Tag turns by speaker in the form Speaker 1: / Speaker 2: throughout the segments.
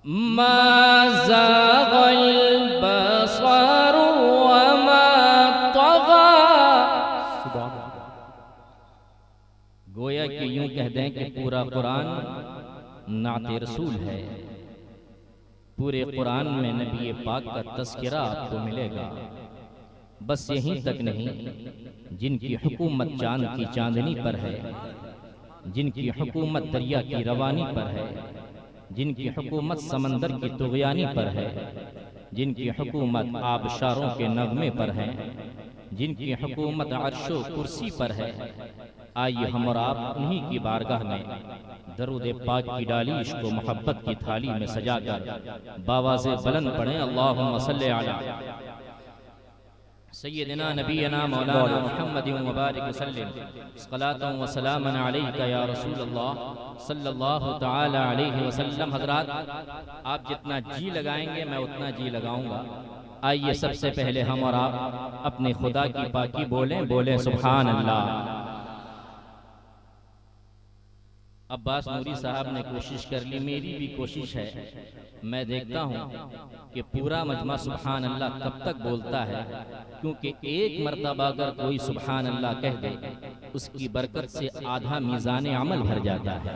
Speaker 1: मा ज़ाग़ल बसर वमा तग़ा। गोया कि यूं कह दें कि पूरा कुरान नाते रसूल है। पूरे कुरान में नबी पाक का तज़किरा आपको मिलेगा। बस यहीं तक नहीं, जिनकी हुकूमत चांद की चांदनी पर है, जिनकी हुकूमत दरिया की रवानी पर है, जिनकी हुकूमत समंदर की तुग़यानी पर है, जिनकी हुकूमत आबशारों के नगमे पर है, जिनकी हुकूमत अर्शो कुर्सी पर है, आइए हम और आप उन्हीं की बारगाह में दरूद पाक की डाली इश्क़ व मोहब्बत की थाली में सजाकर बावाज़े बुलंद पढ़ें, अल्लाहुम्मा सल्ली अला सय्यदिना नबीना मौलाना मुहम्मदिन व बारिक वसल्लिम सलातन व सलामन अलैका या रसूलल्लाह सल्लल्लाहु तआला अलैहि वसल्लम। हज़रात, आप जितना जी लगाएंगे मैं उतना जी लगाऊंगा। आइए सबसे पहले हम और आप अपने खुदा की पाकी बोलें सुभान अल्लाह। अब्बास नूरी साहब ने कोशिश कर ली, मेरी भी कोशिश है। मैं देखता हूँ कि पूरा मजमा सुभान अल्लाह कब तक बोलता है, क्योंकि एक मर्तबा अगर कोई सुभान अल्लाह कह दे उसकी बरकत से आधा मीज़ान अमल भर जाता है।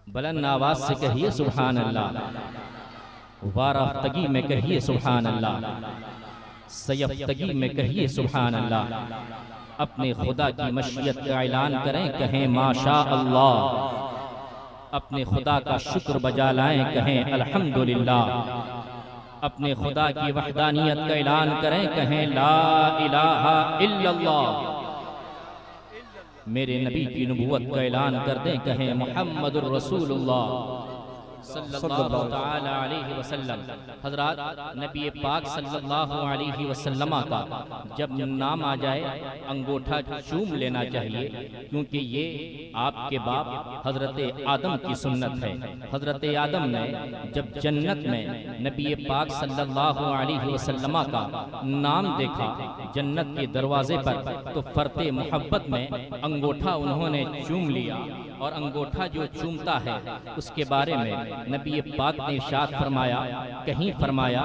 Speaker 1: बुलंद आवाज से कहिए सुभान अल्लाह। वाराफ्तगी में कहिए सुभान अल्लाह। सयफ्तगी में कहिए सुभान अल्लाह। अपने खुदा की मशीयत का ऐलान करें, कहें माशा अल्लाह। अपने खुदा का शुक्र बजा लाएं, कहें अल्हम्दुलिल्लाह। अपने खुदा की वहदानियत का ऐलान करें, कहें ला इलाहा इल्लल्लाह। मेरे नबी की नबूवत का ऐलान कर दें, कहें मुहम्मदुर रसूलुल्लाह सल्लल्लाहु तआला अलैहि वसल्लम। हज़रात, नबी पाक सल्लल्लाहु अलैहि वसल्लम का जब नाम आ जाए अंगूठा चूम लेना चाहिए, क्योंकि ये आपके बाप हज़रत आदम की सुन्नत है। हज़रत आदम ने जब जन्नत में नबी पाक सल्लल्लाहु अलैहि वसल्लम का नाम देखा जन्नत के दरवाजे पर, तो फरते मोहब्बत में अंगूठा उन्होंने चूम लिया। और अंगूठा जो चूमता है उसके बारे में नबी पाक ने इरशाद फरमाया, कहीं फरमाया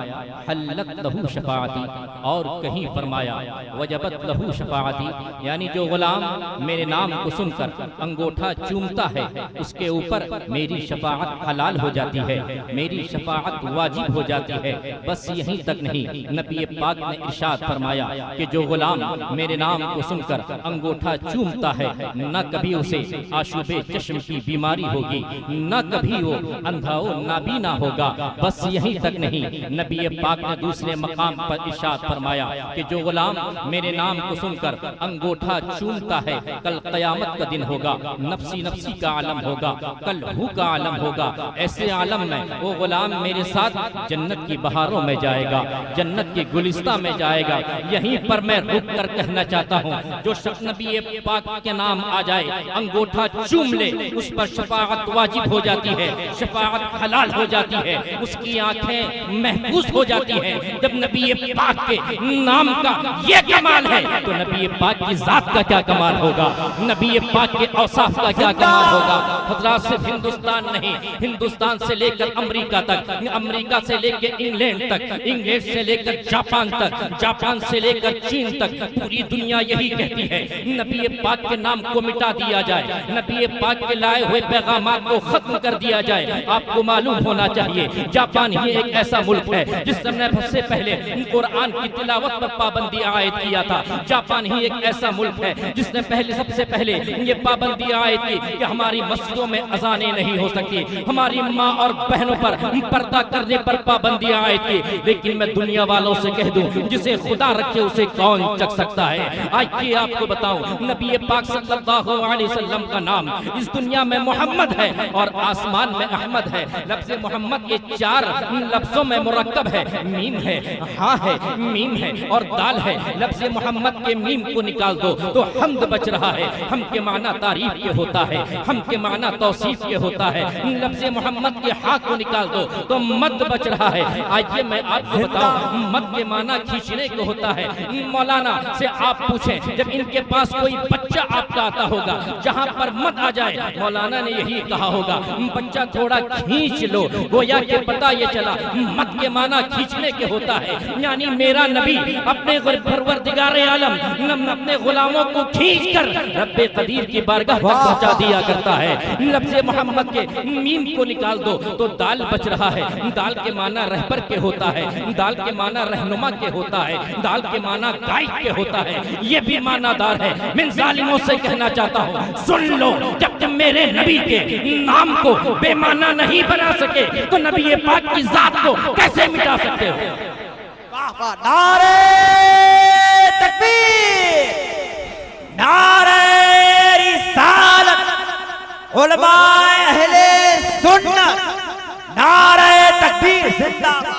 Speaker 1: हल्लत लहू शफाअती, और कहीं फरमाया वजबत लहू शफाअती। यानी जो गुलाम मेरे नाम को सुनकर अंगूठा चूमता है उसके ऊपर मेरी शफाअत हलाल हो जाती है, मेरी शफाअत वाजिब हो जाती है। बस यहीं तक नहीं, नबी पाक ने इरशाद फरमाया कि जो गुलाम मेरे नाम को सुनकर अंगूठा चूमता है न कभी उसे आशुबे चश्म की बीमारी होगी, न कभी वो अंधा नाबीना होगा। बस यहीं तक नहीं, नबी पाक ने दूसरे मकाम पर इरशाद फरमाया कि जो गुलाम मेरे नाम को सुनकर अंगूठा चूमता है कल क़यामत का दिन होगा, नफ्सी नफ्सी का आलम होगा, कल हु का आलम होगा। ऐसे आलम में वो गुलाम मेरे साथ जन्नत की बहारों में जाएगा, जन्नत के गुलिस्ता में जाएगा। यहीं पर मैं रुक कर कहना चाहता हूँ, जो शख्स नबी पाक के नाम आ जाए अंगूठा चूम ले उस पर शफाअत वाजिब हो जाती है, शफाअत हलाल हो जाती है, उसकी आंखें महफूज हो जाती है। जब नबी पाक के नाम का ये कमाल है तो नबी पाक की जात का क्या कमाल होगा, नबी पाक के औसाफ का क्या कमाल होगा। हज़रात, सिर्फ हिंदुस्तान नहीं, हिंदुस्तान से लेकर अमेरिका तक, अमेरिका से लेकर इंग्लैंड तक, इंग्लैंड से लेकर जापान तक, जापान से लेकर चीन तक, पूरी दुनिया यही कहती है नबी पाक के नाम को मिटा दिया जाए, नबी पाक के लाए हुए पैगामात को खत्म कर दिया जाए। आपको मालूम होना चाहिए जापान ही एक ऐसा मुल्क है जिसने सबसे पहले कुरान की तिलावत पर पाबंदी आयद किया था। जापान ही एक ऐसा मुल्क है जिसने सबसे पहले ये पाबंदी आयद की कि हमारी मस्जिदों में अजानें नहीं हो सकती, हमारी माँ और बहनों पर पर्दा करने पर पाबंदी आयद की। लेकिन मैं दुनिया वालों से कह दूं, जिसे खुदा रखे उसे कौन चख सकता है। आइए आपको बताऊं, नबी पाक सल्लल्लाहु अलैहि वसल्लम का नाम इस दुनिया में मोहम्मद है और आसमान में अहमद है। लफ्ज़ मोहम्मद के 4 लफ्जों में मुरक्कब है, मीम है, हाँ है, मीम है और दाल है। लफ्ज़ मोहम्मद के मीम को निकाल दो तो हम्द बच रहा है। हम के माना तारीफ के होता है, हम के माना तौसीफ के होता है। लफ्ज़ मोहम्मद के हा को निकाल दो तो मद बच रहा है। आइए मैं आपको बताऊं, मद के माना खींचने को होता है। मौलाना से आप पूछें, जब इनके पास कोई बच्चा आपका आता होगा जहां पर मद आ जाए। मौलाना ने यही कहा होगा, बच्चा थोड़ा खींच लो, गोया के पता ये चला मत के माना खींचने के होता है, यानी मेरा नबी अपने परवरदिगार आलम अपने गुलामों को खींचकर रब्बे कदीर की बारगाह तक पहुंचा दिया करता है। लफ्ज़े मोहम्मद के मीम को निकाल दो तो दाल बच रहा है। दाल के माना रहबर के होता है, दाल के माना रहनुमा के होता है, दाल के माना गाइड के होता है, ये भी मानादार है। मैं जालिमों से कहना चाहता हूँ, सुन लो, जब तुम मेरे नबी के नाम को बेमाना नहीं बना सके तो नबी पाक की जात को कैसे मिटा सकते हो?
Speaker 2: नारे तकबीर, नारे रिसालत, उलमाए अहले सुन्नत, नारे तकबीर जिंदाबाद।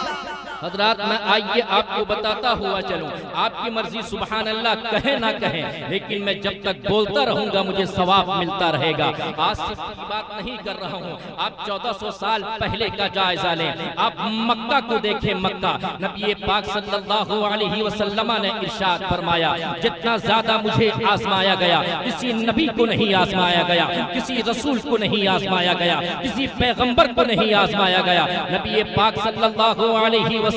Speaker 1: हजरात, मैं आइए आपको बताता हुआ चलूं, आपकी मर्जी सुभान अल्लाह कहे ना कहे, लेकिन मैं जब तक बोलता रहूंगा मुझे सवाब मिलता रहेगा। आज सिर्फ की बात नहीं कर रहा हूं, आप 1400 साल पहले का जायजा लें। आप मक्का को देखें। मक्का, नबी पाक सल्लल्लाहु अलैहि वसल्लम ने इरशाद फरमाया, जितना ज्यादा मुझे आजमाया गया किसी नबी को नहीं आजमाया गया, किसी रसूल को नहीं आजमाया गया, किसी पैगंबर को नहीं आजमाया गया। नबी पाक सल्लल्लाहु अलैहि वसल्लम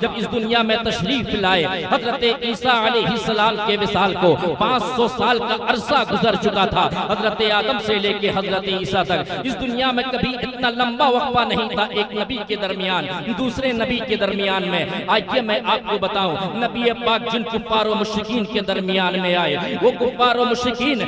Speaker 1: जब इस दुनिया में तशरीफ लाए, हजरत ईसा अलैहिस्सलाम के विसाल को 500 साल का अरसा गुजर चुका था। हजरत आदम से लेके हजरत ईसा तक इस दुनिया में कभी इतना लंबा वक्फा नहीं था एक नबी के दरमियान दूसरे नबी के दरमियान में। आइए मैं आपको बताऊं, नबी पाक जिन कुफ्फार व मुशरिकीन के दरमियान में आए, वो कुफ्फार व मुशरिकीन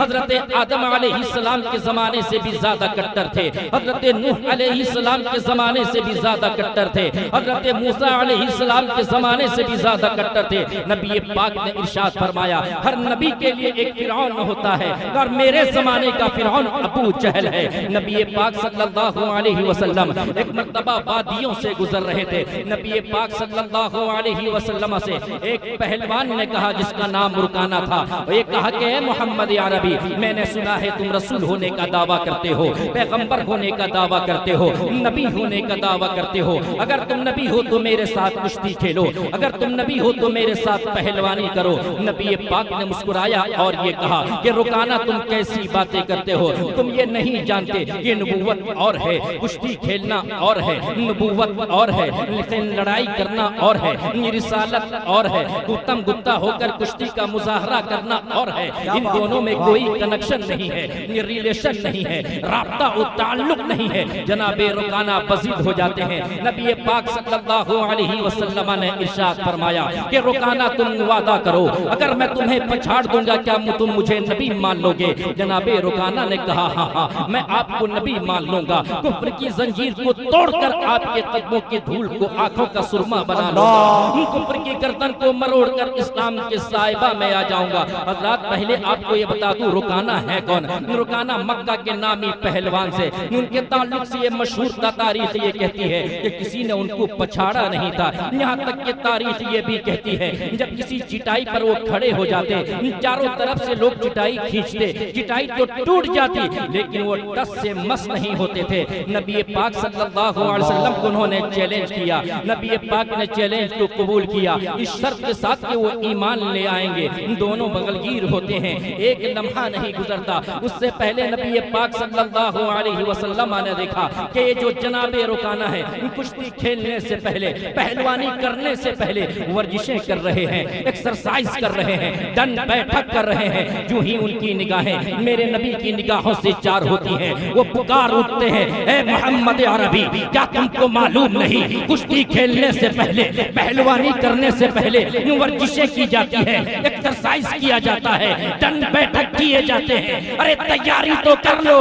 Speaker 1: हजरत आदम अलैहिस्सलाम के जमाने से भी ज्यादा कट्टर थे, हजरत नूह अलैहिस्सलाम के जमाने से भी ज्यादा कट्टर थे, हजरत मूसा अलैहिस्सलाम के जमाने से भी ज्यादा कट्टर थे। नबी पाक ने इरशाद फरमाया, हर नबी के लिए एक फिरौन होता है और मेरे जमाने का फिरौन अबू जहल है। नबी पाक सल्लल्लाहु अलैहि वसल्लम एक मर्तबा वादियों से गुजर रहे थे। नबी पाक सल्लल्लाहु अलैहि वसल्लम से एक पहलवान ने कहा, जिसका नाम रुकाना था, ये कहा कि मोहम्मद अरबी, मैंने सुना है तुम रसूल होने का दावा करते हो, पैगंबर होने का दावा करते हो, नबी होने का दावा करते हो। अगर तुम नबी हो तो मेरे साथ कुश्ती खेलो, अगर तुम नबी हो तो मेरे साथ पहलवानी करो। नबी पाक ने मुस्कुराया और ये कहा कि रुकाना, तुम कैसी बातें करते हो, तुम ये नहीं जानते ये नबूवत और है, कुश्ती खेलना और है, नबूवत और है, लेकिन लड़ाई करना और है, रिसालत और है, गुत्तम गुत्ता होकर कुश्ती का मुजाहरा करना और है। इन दोनों में कोई कनेक्शन नहीं है, रिलेशन नहीं है, राब्ता और ताल्लुक नहीं है। जनाबे रुकाना बजीद हो जाते हैं। नबी पाक सल्लल्लाहु अलैहि वसल्लम ने इरशाद फरमाया कि रुकाना, तुम वादा करो, अगर मैं तुम्हें पछाड़ दूंगा क्या तुम मुझे नबी मान लोगे? जनाबे रुकाना ने कहा, हाँ हाँ, मैं आपको नबी मान लूंगा, कुफ्र की जंजीर को तोड़कर आपके कदमों की धूल को आंखों का सुरमा बना लूंगा, कुफ्र की गर्दन को मरोड़कर इस्लाम के साहिबा में आ जाऊंगा। हजरात, पहले आपको ये बता दूं, रुकाना है कौन? रुकाना मक्का के नामी पहलवान से, उनके ताल्लुक से ये मशहूर तारीख ये कहती है कि किसी ने उनको पछाड़ा नहीं था। यहाँ तक कि तारीख ये भी कहती है, जब किसी चिटाई पर वो खड़े हो जाते, चारों तरफ से लोग चिटाई खींचते, चिटाई तो टूट जाती, लेकिन वो टस से मस नहीं होते थे। नबी पाक सल्लल्लाहु अलैहि वसल्लम को उन्होंने चैलेंज किया, नबी पाक ने चैलेंज को कबूल किया, इस शर्त के साथ कि वो ईमान ले आएंगे। दोनों बगलगीर होते हैं, एक लम्हा नहीं गुजरता उससे पहले नबी पाक सल्लल्लाहु अलैहि वसल्लम ने देखा कि ये जो जनाबे रुकाना है, कुश्ती खेलने से पहले, पहलवानी करने से पहले वर्जिशें कर रहे हैं, एक्सरसाइज कर रहे हैं, दंड बैठक कर रहे हैं। जो ही उनकी निगाहें मेरे नबी की निगाहों से चार होती हैं, वो पुकार उठते हैं, ए मोहम्मद अरबी, क्या तुमको मालूम नहीं, कुश्ती खेलने से पहले, पहलवानी करने से पहले वर्जिशें की जाती है, एक्सरसाइज किया जाता है, दंड बैठक किए जाते हैं। अरे तैयारी तो कर लो।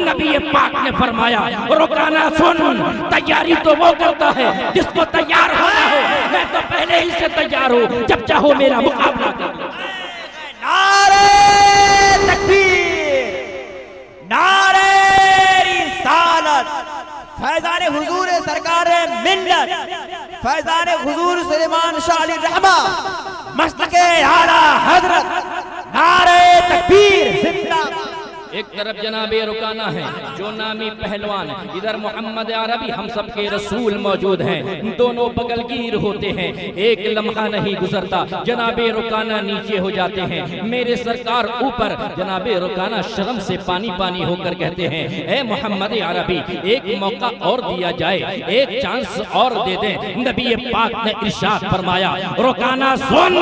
Speaker 1: नबी पाक ने फरमाया, रुकाना सुन, तैयारी तो वो करता है जिसको तैयार होना हो, मैं तो पहले ही से तैयार हूँ, जब चाहो मेरा मुकाबला करो।
Speaker 2: नारे तकबीर, नारे रिसालत, फैजान हुजूर सरकार मिल्लत, फैजान हुजूर सुलेमान शाह अली रहमा मस्तके आला हजरत, नारे तकबीर जिंदाबाद।
Speaker 1: एक तरफ जनाबे रुकाना है जो नामी पहलवान, इधर मोहम्मद अरबी हम सब के रसूल मौजूद हैं, दोनों बगलगीर होते हैं। एक लम्हा नहीं गुजरता जनाबे रुकाना नीचे हो जाते हैं, मेरे सरकार ऊपर। जनाबे रुकाना शर्म से पानी पानी होकर कहते हैं, ए मोहम्मद अरबी एक मौका और दिया जाए, एक चांस और दे दें। नबी पाक ने इरशाद फरमाया, रुकाना सुन,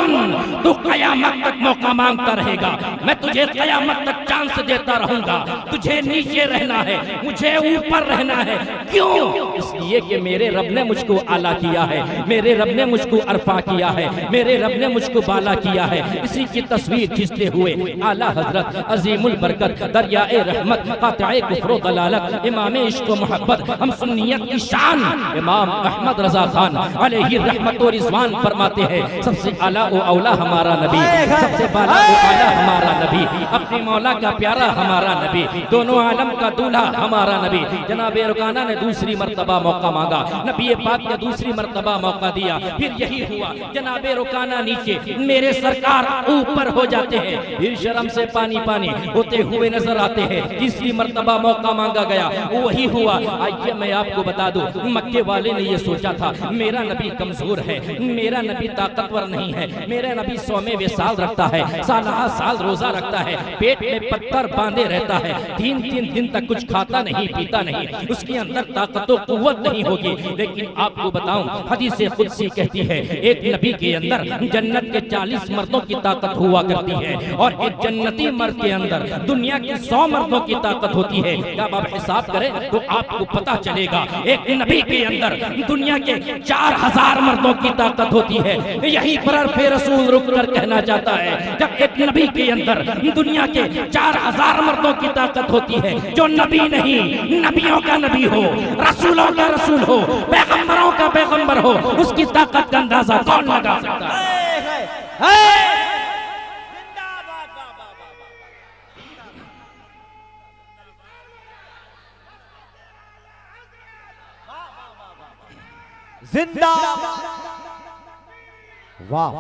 Speaker 1: तू कयामत तक मौका मांगता रहेगा, मैं तुझे कयामत तक चांस देता रहूंगा। तुझे नीचे रहना है, मुझे ऊपर रहना है। क्यों? इसलिए कि मेरे रब ने मुझको आला किया है, मेरे रब ने मुझको अरफा किया है, मेरे रब ने मुझको बाला किया है। इसी की तस्वीर खींचते हुए आला हजरत अजीमुल बरकत दरियाए रहमत कातिए कुफ्र व दलालत इमाम इश्क व मोहब्बत हम सुन्नियत की शान इमाम अहमद रजा खान अलैहि रहमत व रिजवान फरमाते हैं, सबसे आला व औला हमारा नबी, सबसे बाला व आला हमारा नबी, अपने मौला का प्यारा हमारा नबी, दोनों आलम का दूल्हा हमारा नबी। जनाब रुकाना ने दूसरी मर्तबा मौका मांगा, नबी पाक ने दूसरी मर्तबा मौका दिया, फिर यही हुआ। जनाब रुकाना नीचे, मेरे सरकार ऊपर हो जाते हैं, फिर शर्म से पानी पानी होते हुए नजर आते हैं। तीसरी मर्तबा मौका मांगा गया, वही हुआ। आइए मैं आपको बता दूं, मक्के वाले ने यह सोचा था मेरा नबी कमजोर है, मेरा नबी ताकतवर नहीं है, मेरा नबी 100वें विसाल रखता है, सालाहा साल रोजा रखता है, पेट में पत्थर बांधे रहता है, 3-3 दिन तक कुछ खाता नहीं पीता नहीं, उसके अंदर ताकत व कुव्वत नहीं होगी। लेकिन आपको बताऊं, हदीस कुदसी कहती है एक नबी के अंदर जन्नत के 40 मर्दों की ताकत हुआ करती है, और एक जन्नती मर्द के अंदर दुनिया के 100 मर्दों की ताकत होती है। जब आप हिसाब करें तो आपको पता चलेगा एक नबी के अंदर दुनिया के 4000 मर्दों की ताकत होती है। यही पर अरफे रसूल रुक कर कहना चाहता है, जब एक नबी के अंदर दुनिया के 4000 मर्दों की ताकत होती है, जो नबी नहीं, नबियों का नबी हो, रसूलों का रसूल हो, पैगंबरों का पैगंबर हो, उसकी ताकत का अंदाजा कौन लगा सकता है?
Speaker 2: जिंदाबाद। वाह,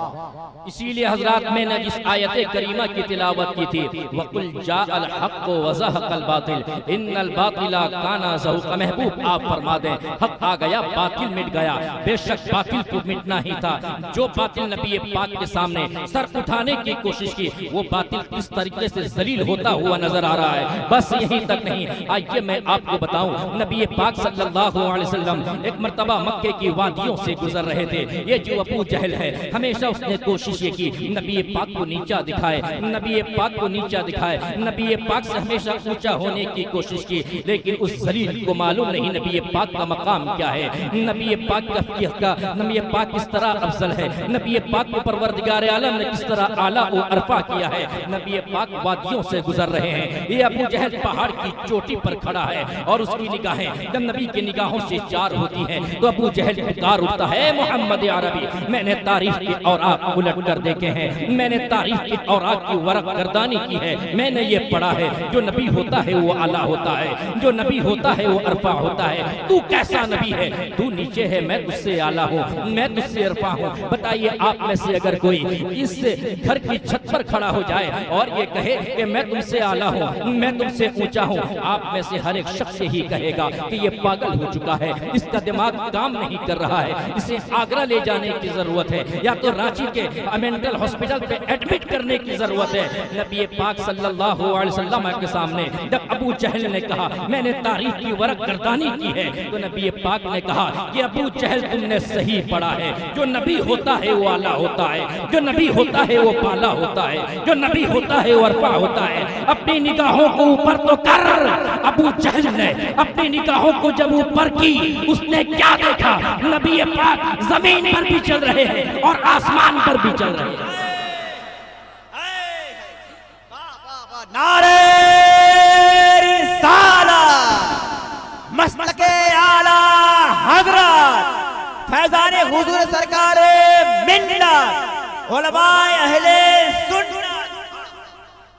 Speaker 1: इसीलिए हजरात मैंने जिस आयत करीमा की तिलावत की थी, वकुल जाअल हक़ व ज़हक़ल बातिल इन्नल बातिला काना ज़हूक़ा, महबूब आप फरमा दें हक आ गया, बातिल मिट गया। बेशक बातिल को मिटना ही था। जो बातिल नबी पाक के सामने सर उठाने की कोशिश की, वो बातिल किस तरीके से जलील होता हुआ नजर आ रहा है। बस यहीं तक नहीं, आइए मैं आपको बताऊं, नबी पाक सल्लल्लाहु अलैहि वसल्लम एक मर्तबा मक्के की वादियों से गुजर रहे थे। ये जो अबू जहल है, हमेशा उसने कोशिश ये की नबी पाक को नीचा दिखाए, नबी पाक को नीचा दिखाए, नबी पाक से हमेशा ऊंचा होने की कोशिश की। लेकिन उस जलील को मालूम नहीं नबी पाक का मकाम क्या है, नबी पाक का नबी पाक किस तरह अफजल है, नबी पाक को परवरदिगार आलम ने किस तरह आला और अरफा किया है। नबी पाक वादियों से गुजर रहे हैं। ये अबू जहल पहाड़ की चोटी पर खड़ा है और उसकी निगाहें जब नबी की निगाहों से चार होती हैं तो अबू जहल पुकार उठता है, मोहम्मद अरबी, मैंने तारीख की औरात उलट कर देखे हैं, मैंने तारीख की औरात की वरक गर्दानी की है। मैंने ये पढ़ा है जो नबी होता है वो आला होता है, जो नबी होता है वो अरफा होता है। तू कैसा नबी है? तू नीचे है, मैं तुझसे आला हूँ, मैं तुझसे अरफा हूँ। बताइए आप में से अगर कोई इस घर की छत पर खड़ा हो जाए और ये कहे कि मैं तुमसे आला हूँ, मैं तुमसे ऊंचा हूँ, आप में से हर एक शख्स ही कहेगा कि ये पागल हो चुका है, इसका दिमाग काम नहीं कर रहा है, इसे आगरा ले जाने की जरूरत है या तो रांची के मेंटल हॉस्पिटल पे एडमिट करने की जरूरत है। नबी पाक सल्लल्लाहु अलैहि वसल्लम के सामने जब अबू जहल ने कहा मैंने तारीख की वरक गर्दानी की है, तो नबी पाक ने कहा कि अबू जहल तुमने सही पढ़ा है, जो नबी होता है वो आला होता है, जो नबी होता है वो पाला होता है, जो नबी होता है वो अरफा होता है। अपनी निगाहों को ऊपर तो कर। अबू जहल ने अपनी निगाहों को जब ऊपर की, उसने क्या देखा? नबी पाक जमीन पर भी चल रहे हैं और आसमान पर भी चल रहे हैं।
Speaker 2: नारे रिसालत, मस्तके आला हजरत फैजाने हुजूर सरकारे मिल्लत, उलमाए अहले सुन्नत।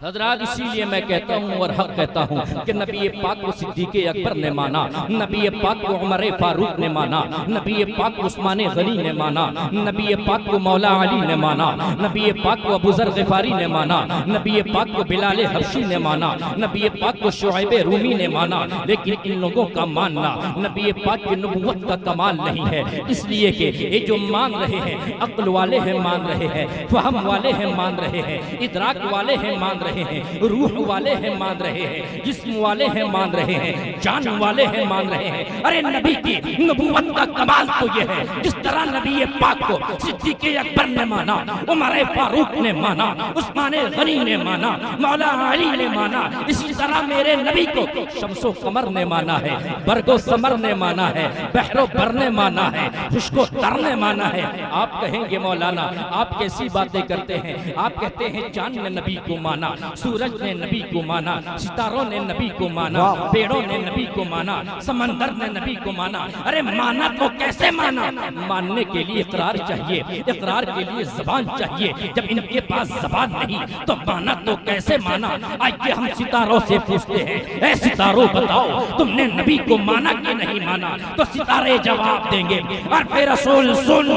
Speaker 1: हज़रात इसीलिए मैं कहता हूँ और हक कहता हूँ कि नबी पाक को सिद्दीक़ अकबर ने माना, नबी पाक को उमर फारूक ने माना, नबी पाक को उस्मान गनी ने माना, नबी पाक को मौला अली ने माना, नबी पाक को अबू ज़र ग़िफ़ारी ने माना, नबी पाक को बिलाल हबशी ने माना, नबी पाक को शुआइब रूमी ने माना। लेकिन इन लोगों का मानना नबी पाक की नबुव्वत का कमाल नहीं है, इसलिए कि ये जो मान रहे हैं अक्ल वाले हैं, मान रहे हैं, फहम वाले हैं, मान रहे हैं, इदराक वाले हैं, मान रहे हैं, रूह वाले हैं, मान रहे हैं, जिस्म वाले हैं, मान रहे हैं, जान वाले हैं, मान रहे हैं। अरे नबी की नबुव्वत का कमाल तो ये है, जिस तरह नबी पाक को सिद्दीक़ अकबर ने माना, उमर फारूक ने माना, उस्मान गनी ने माना, मौला अली ने माना, इसी तरह मेरे नबी को शम्सो कमर ने माना है, बरगो समर ने माना है, बहरो बर ने माना है, खुशको तर ने माना है। आप कहेंगे मौलाना आप कैसी बातें करते हैं, आप कहते हैं चांद ने नबी को माना, सूरज ने नबी को माना, सितारों ने नबी को माना, पेड़ों ने नबी को माना, समंदर ने नबी को माना। अरे माना तो कैसे माना? मानने के लिए इकरार चाहिए, इकरार के लिए ज़बान चाहिए। जब इनके पास ज़बान नहीं तो माना तो कैसे माना? आइए हम सितारों से पूछते हैं, ऐ सितारों बताओ तुमने नबी को माना कि नहीं माना? तो सितारे जवाब देंगे। और फिर रसूल सुन,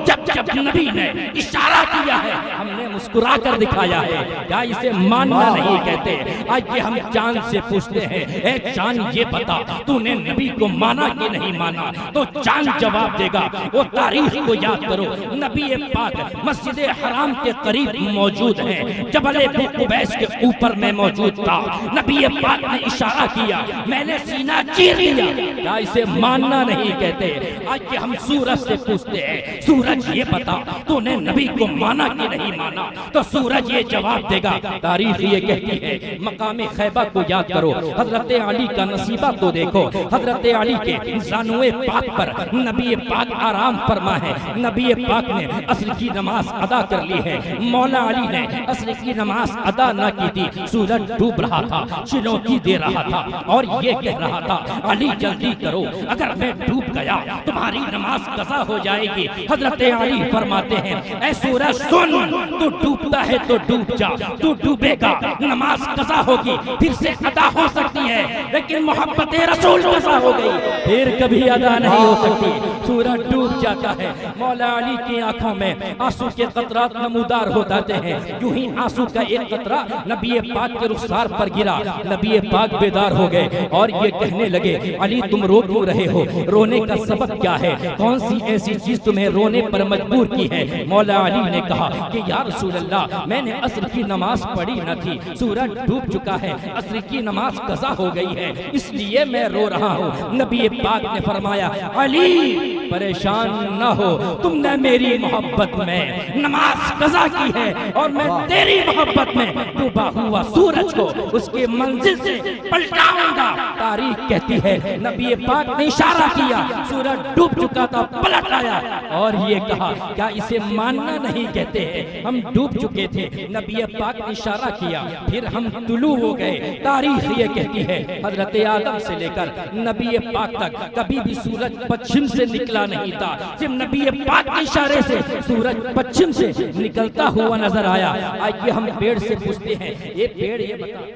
Speaker 1: जब जब नबी ने इशारा किया है हमने मुस्कुरा कर दिखाया है। क्या इसे मानना नहीं कहते? आइए हम चांद से पूछते हैं, ऐ चांद ये बता तूने नबी को माना कि नहीं माना? तो चांद जवाब देगा। वो तारीख को याद करो, नबी पाक मस्जिद हराम के करीब मौजूद है, जबल कुबैस के ऊपर में मौजूद था। नबी पाक ने इशारा किया, मैंने सीना चीर लिया। क्या इसे मानना नहीं कहते? आज हम सूरज से पूछते हैं, सूरज ये बता तूने नबी को माना कि नहीं माना? तो सूरज ये जवाब देगा। तारीख ये कहती है, मकाम खैबा को याद करो, हजरत अली का नसीबा तो देखो, हजरत अली के जानुए पाक पर नबी पाक आराम फरमा है। नबी पाक ने असर की नमाज अदा कर ली है, मौला अली ने असर की नमाज अदा न की थी। सूरज डूब रहा था, चुनौती दे रहा था और ये कह रहा था, अली जल्दी करो, अगर मैं डूब गया तुम्हारी नमाज कज़ा हो जाएगी। हजरत अली फरमाते हैं, ऐ सूरज सुन, तू डूबता है तो डूब जा, तू डूबेगा नमाज कज़ा होगी, फिर से अदा हो सकती है, लेकिन मोहब्बत रसूल कज़ा हो गई, फिर कभी अदा नहीं हो सकती। सूरज डूब जाता है, मौला अली की आंखों में आंसू के कतरात नमूदार हो जाते हैं। यूं ही आंसू का एक कतरा नबी पाक के रुखसार पर गिरा, नबी पाक बेदार हो गए और ये कहने लगे, अली तुम रो क्यों रहे हो? रोने का सबब क्या है? कौन सी ऐसी चीज तुम्हें रोने पर मजबूर की है? मौला अली ने कहा कि या रसूल अल्लाह, मैंने असर की नमाज पढ़ी न थी, सूरज डूब चुका है, असर की नमाज कज़ा हो गई है, इसलिए मैं रो रहा हूँ। नबी पाक ने फरमाया, अली परेशान न हो, तुमने मेरी मोहब्बत में नमाज कज़ा की है और मैं तेरी मोहब्बत में डूबा हुआ सूरज को उसके मंजिल से पलटाऊंगा। तारीख कहती है नबी पाक ने इशारा किया, सूरज डूब चुका था, पलट आया और ये कहा, क्या इसे मानना नहीं कहते हैं? हम डूब चुके थे, नबी पाक ने इशारा किया, फिर हम तुलू हो गए। तारीख ये कहती है हजरत आदम से लेकर नबी पाक तक कभी भी सूरज पश्चिम से निकला नहीं था, सिर्फ नबी पाक के इशारे से सूरज पश्चिम से निकलता हुआ नजर आया। आइए हम पेड़ से पूछते हैं, ये पेड़ ये बता,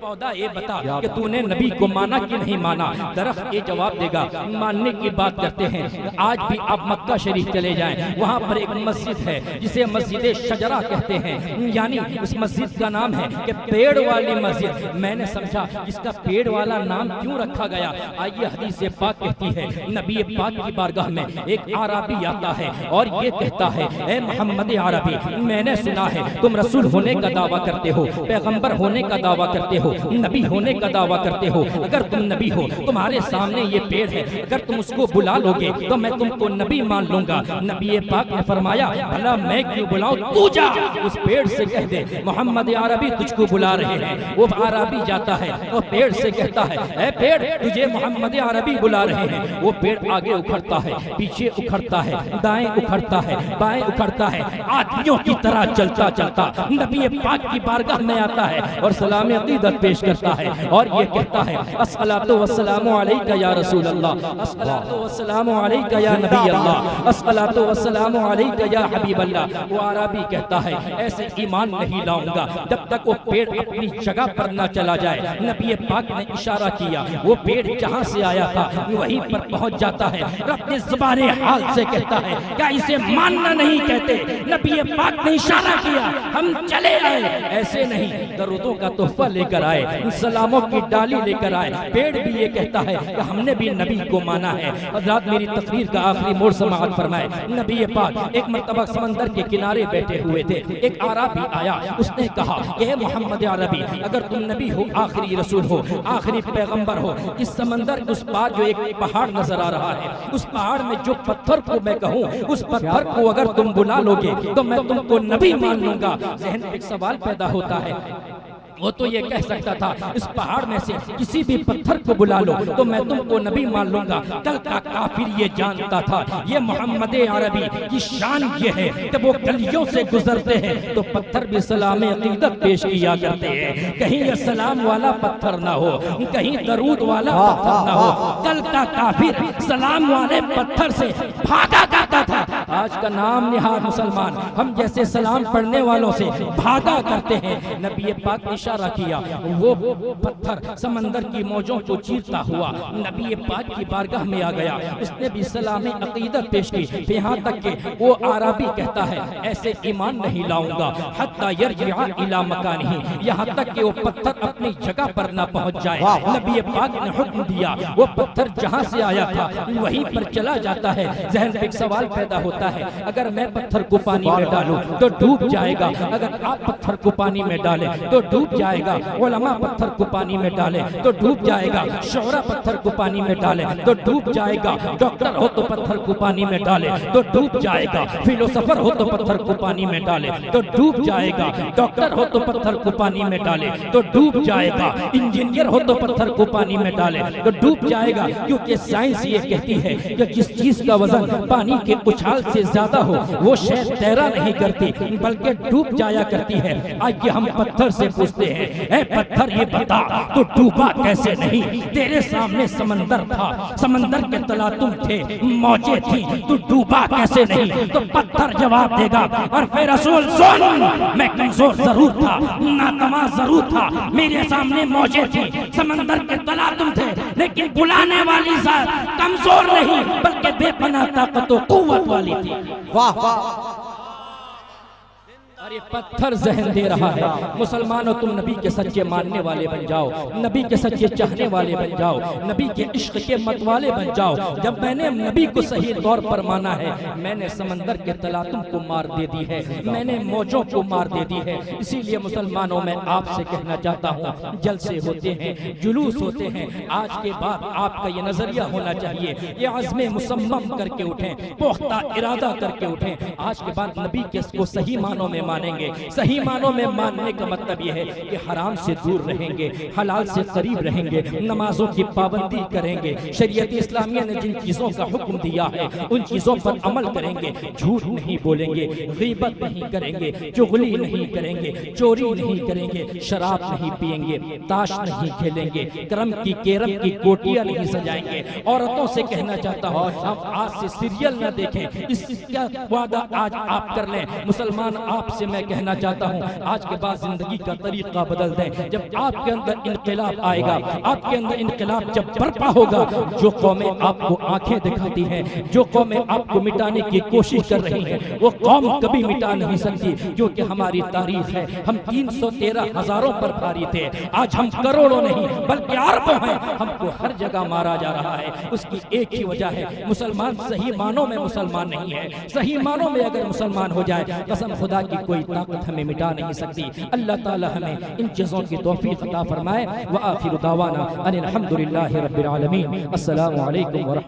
Speaker 1: पौधा ये बता कि तूने नबी को माना कि नहीं माना? दरख्त ये जवाब देगा। मानने की बात करते हैं, आज भी आप मक्का शरीफ चले जाएं, वहाँ पर एक मस्जिद है जिसे मस्जिद शजरा कहते हैं, यानी उस मस्जिद का नाम है कि पेड़ वाली मस्जिद। मैंने समझा इसका पेड़ वाला नाम क्यों रखा गया? आइए हदीस पाक कहती है, नबी पाक की बारगाह में एक आरबी आता है और ये कहता है, ए मोहम्मद आरबी, मैंने सुना है तुम रसूल होने का दावा करते हो, पैगंबर होने का दावा करते हो, नबी होने का दावा करते हो। अगर तुम नबी हो, तुम्हारे सामने ये पेड़ है, अगर तुम उसको बुला लोगे तो मैं तुमको नबी मान लूंगा। नबी पाक ने फरमाया, भला मैं क्यों बुलाऊं, तू जा उस पेड़ से कह दे मोहम्मद अरबी तुझको बुला रहे हैं। वो अरबी जाता है और पेड़ से कहता है, ऐ पेड़ तुझे मोहम्मद अरबी बुला रहे हैं। वो पेड़ आगे उखड़ता है, पीछे उखड़ता है, दाएं उखड़ता है, बाएं उखड़ता है, आदमियों की तरह चलता चलता नबी पाक की बारगाह में आता है और सलाम अकीदत पेश करता है और ये कहता है अस्सलातु वस्सलामु अलैका या रसूल अल्लाह, अस्सलातु वस्सलामु अलैका या नबी अल्लाह, अस्सलातु वस्सलामु अलैका या हबीब अल्लाह। वो आराबी कहता है ऐसे ईमान नहीं लाऊंगा जब तक वो पेड़ अपनी जगह पर न चला जाए। नबी पाक ने इशारा किया, वो पेड़ जहां से आया था वहीं पर पहुंच जाता है। अपने ज़बाने हाल से कहता है क्या इसे मानना नहीं कहते? नबी पाक ने इशारा किया, हम चले आए। ऐसे नहीं, दरूदों का तोहफा लेकर आए, सलामों की डाली लेकर आए। पेड़ भी ये कहता है कि हमने भी नबी को माना है। हज़रात मेरी तकरीर का आखिरी मोड़ समाअत फरमाए। नबी पाक एक मर्तबा समंदर के किनारे बैठे हुए थे। एक आराबी आया, उसने कहा कि मोहम्मद अरबी, अगर तुम नबी हो, आखिरी रसूल हो, आखिरी पैगंबर हो, इस समंदर के उस पार जो एक पहाड़ नजर आ रहा है, उस पहाड़ में जो पत्थर को मैं कहूँ, उस पत्थर को अगर तुम बुला लोगे तो मैं तुमको नबी मान लूंगा। ज़हन में एक सवाल पैदा होता है, वो तो ये कह सकता था इस पहाड़ में से किसी भी पत्थर को बुला लो तो मैं तुमको नबी मान लूंगा। कल का काफिर ये जानता था ये मोहम्मद अरबी की शान ये है कि वो गलियों से गुजरते हैं तो पत्थर भी सलाम अकीदत पेश किया करते हैं। कहीं ये सलाम वाला पत्थर ना हो, कहीं दरूद वाला पत्थर ना हो। कल का काफिर सलाम वाले पत्थर से भागा करता था। आज का नाम निहार मुसलमान हम जैसे सलाम पढ़ने वालों से भागा करते हैं। नबी पाक ने इशारा किया, वो पत्थर समंदर की मौजों को चीरता हुआ नबी पाक की बारगाह में आ गया। उसने भी सलाम अकीदत पेश की। यहाँ तक कि वो आराबी कहता है ऐसे ईमान नहीं लाऊंगा हत्ता यरजिअ इला मकानिही, यहाँ तक कि वो पत्थर अपनी जगह पर ना पहुंच जाए। नबी पाक ने हुक्म दिया, वो पत्थर जहाँ से आया था वहीं पर चला जाता है। ज़हन में एक सवाल पैदा होता है, अगर मैं पत्थर को पानी में डालूं तो डूब जाएगा, अगर आप पत्थर को पानी में डालें तो डूब जाएगा। उलमा पत्थर को पानी में डालें तो डूब जाएगा, शोरा पत्थर को पानी में डालें तो डूब जाएगा, डॉक्टर हो तो पत्थर को पानी में डालें तो डूब जाएगा, फिलोसोफर हो तो पत्थर को पानी में डालें तो डूब जाएगा, डॉक्टर हो तो पत्थर को पानी में डालें तो डूब जाएगा, इंजीनियर हो तो पत्थर को पानी में डालें तो डूब जाएगा। क्योंकि साइंस ये कहती है कि जिस चीज का वजन पानी के उछाल से ज्यादा हो वो शायद तैरा नहीं करती बल्कि डूब जाया करती है। आज हम पत्थर से पूछते हैं, ऐ पत्थर ये बता तो डूबा कैसे नहीं? तेरे सामने समंदर था, समंदर के तला तुम थे, मौजें थी, तू डूबा कैसे नहीं? तो पत्थर जवाब देगा, और फिर रसूल सुन, मैं कमजोर जरूर था, नातमा जरूर था, मेरे सामने मौजें थी, समंदर के तला तुम थे, लेकिन बुलाने वाली जात कमजोर नहीं बल्कि बेपनाह ताकत और कुव्वत वाली थी।
Speaker 2: वाह वाह।
Speaker 1: और ये पत्थर जहन दे रहा है मुसलमानों, तुम नबी के सच्चे मानने वाले बन जाओ, नबी के सच्चे चाहने वाले बन जाओ, नबी के इश्क के मतवाले बन जाओ। जब मैंने नबी को सही तौर पर माना है, मैंने समंदर के तलातुम को मार दे दी है, मैंने मौजों को मार दे दी है। इसीलिए मुसलमानों में आपसे कहना चाहता हूँ, जलसे होते हैं, जुलूस होते हैं, आज के बाद आपका ये नजरिया होना चाहिए, ये आज़्म मुसम्मम करके उठें, पुख्ता इरादा करके उठें। आज के बाद नबी के को सही मानों में मानेंगे। सही मानों में मानने का मतलब यह है कि हराम से दूर रहेंगे, हलाल से करीब रहेंगे, नमाजों की पाबंदी करेंगे, शरीयत इस्लामिया ने जिन चीजों का हुक्म दिया है उन चीजों पर अमल करेंगे, झूठ नहीं बोलेंगे, गीबत नहीं करेंगे, चुगली नहीं करेंगे, चोरी नहीं करेंगे, शराब नहीं पिएंगे, ताश नहीं खेलेंगे, करम की केरम की कोटियां नहीं सजाएंगे। औरतों से कहना चाहता हूँ हम आज से सीरियल न देखें, इसका वादा आज आप कर लें। मुसलमान आपसे मैं कहना चाहता हूं, आज के बाद जिंदगी का तरीका बदल दें। जब आपके अंदर इनकलाब आएगा, आपके अंदर इनकलाब जब बर्पा होगा, जो कौमें आपको आंखें दिखाती हैं, जो कौमें आपको मिटाने की कोशिश कर रही हैं, वो कौम कभी मिटा नहीं सकती, क्योंकि हमारी तारीख है। हम 313 हजारों पर भारी थे, आज हम करोड़ों नहीं बल्कि अरबों हैं। हमको हर जगह मारा जा रहा है, उसकी एक ही वजह है, मुसलमान सही मानों में मुसलमान नहीं है। सही मानों में अगर मुसलमान हो जाए, कसम खुदा की कोई ताकत हमें मिटा नहीं सकती। अल्लाह ताला हमें इन चीज़ों की तौफीक अता फरमाए। व आखिर दावाना अनिल हम्दुलिल्लाहि रब्बिल आलमीन। अस्सलामु अलैकुम व